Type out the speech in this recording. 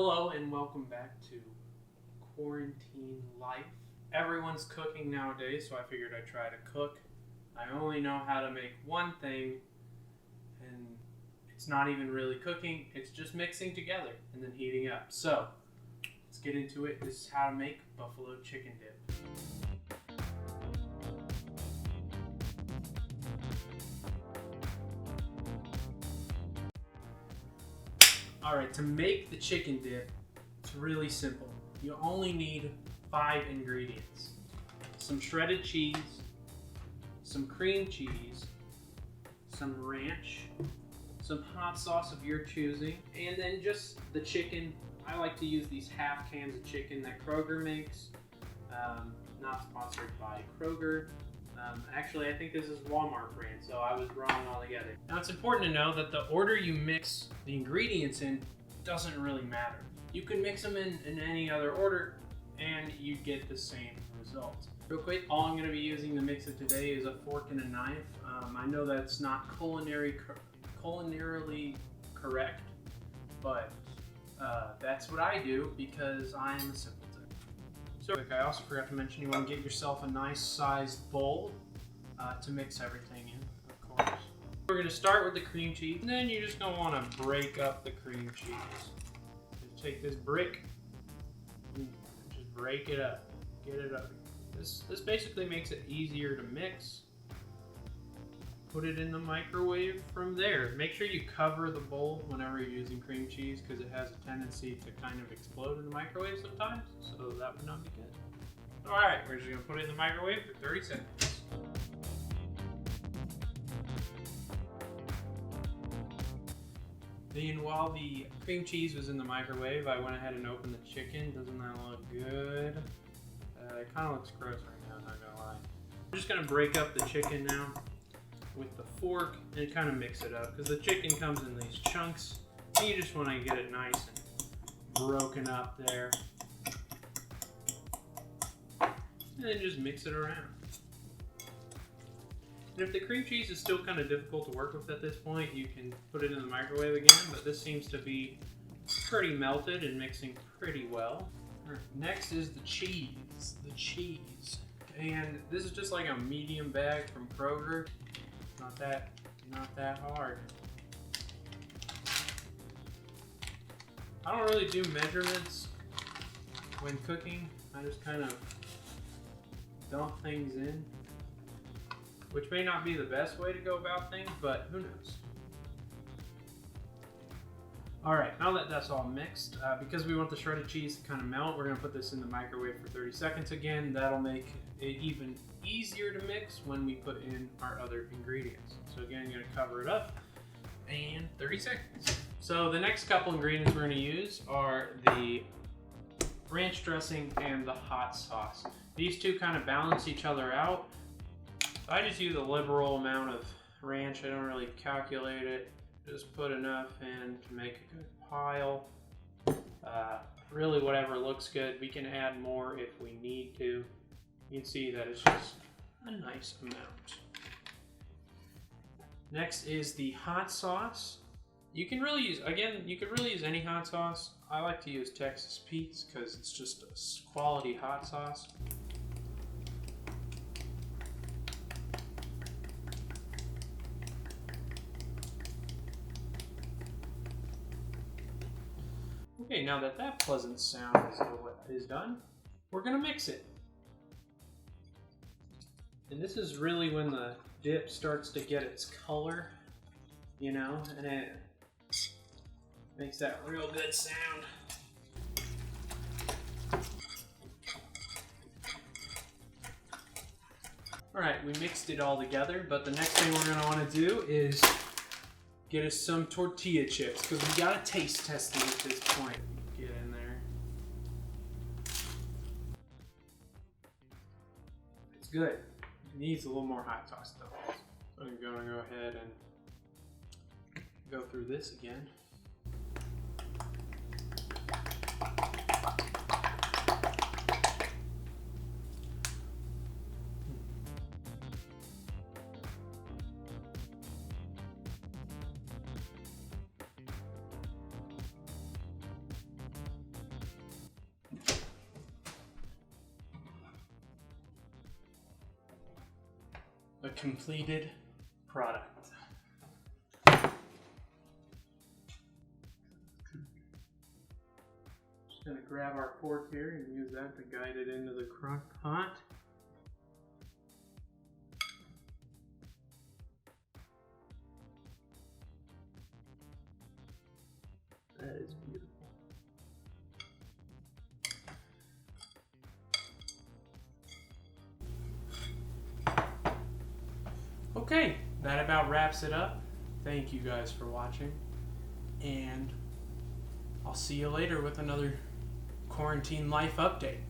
Hello and welcome back to Quarantine Life. Everyone's cooking nowadays, so I figured I'd try to cook. I only know how to make one thing, and it's not even really cooking, it's just mixing together and then heating up. So, let's get into it. This is how to make buffalo chicken dip. Alright, to make the chicken dip, it's really simple. You only need 5 ingredients. Some shredded cheese, some cream cheese, some ranch, some hot sauce of your choosing, and then just the chicken. I like to use these half cans of chicken that Kroger makes. Not sponsored by Kroger. Actually, I think this is Walmart brand, so I was wrong altogether. Now, it's important to know that the order you mix the ingredients in doesn't really matter. You can mix them in any other order, and you get the same result. Real quick, all I'm going to be using to mix it today is a fork and a knife. I know that's not culinarily correct, but that's what I do because I'm a simpleton. So I also forgot to mention you want to get yourself a nice sized bowl to mix everything in, of course. We're going to start with the cream cheese, and then you're just going to want to break up the cream cheese. Just take this brick and just break it up, get it up. This basically makes it easier to mix. Put it in the microwave from there. Make sure you cover the bowl whenever you're using cream cheese because it has a tendency to kind of explode in the microwave sometimes, so that would not be good. Alright, we're just going to put it in the microwave for 30 seconds. Then while the cream cheese was in the microwave, I went ahead and opened the chicken. Doesn't that look good? It kind of looks gross right now, I'm not going to lie. I'm just going to break up the chicken now with the fork and kind of mix it up because the chicken comes in these chunks and you just want to get it nice and broken up there, and then just mix it around. And if the cream cheese is still kind of difficult to work with at this point, you can put it in the microwave again, but this seems to be pretty melted and mixing pretty well. Right, next is the cheese. And this is just like a medium bag from Kroger. Not that hard. I don't really do measurements when cooking. I just kind of dump things in, which may not be the best way to go about things, but who knows. Alright, now that that's all mixed, because we want the shredded cheese to kind of melt, we're going to put this in the microwave for 30 seconds again. That'll make it even easier to mix when we put in our other ingredients. So again, you're going to cover it up and 30 seconds. So the next couple ingredients we're going to use are the ranch dressing and the hot sauce. These two kind of balance each other out. I just use a liberal amount of ranch. I don't really calculate it. Just put enough in to make a good pile. Really whatever looks good. We can add more if we need to. You can see that it's just a nice amount. Next is the hot sauce. You can really use any hot sauce. I like to use Texas Pete's because it's just a quality hot sauce. Okay, now that that pleasant sound is done, we're gonna mix it. And this is really when the dip starts to get its color, you know, and it makes that real good sound. Alright, we mixed it all together, but the next thing we're gonna wanna do is get us some tortilla chips, because we gotta taste test it at this point. Get in there. It's good. It needs a little more hot sauce though. So I'm gonna go ahead and go through this again. a completed product. Just gonna grab our fork here and use that to guide it into the crock pot. That is beautiful. Okay, that about wraps it up. Thank you guys for watching, and I'll see you later with another quarantine life update.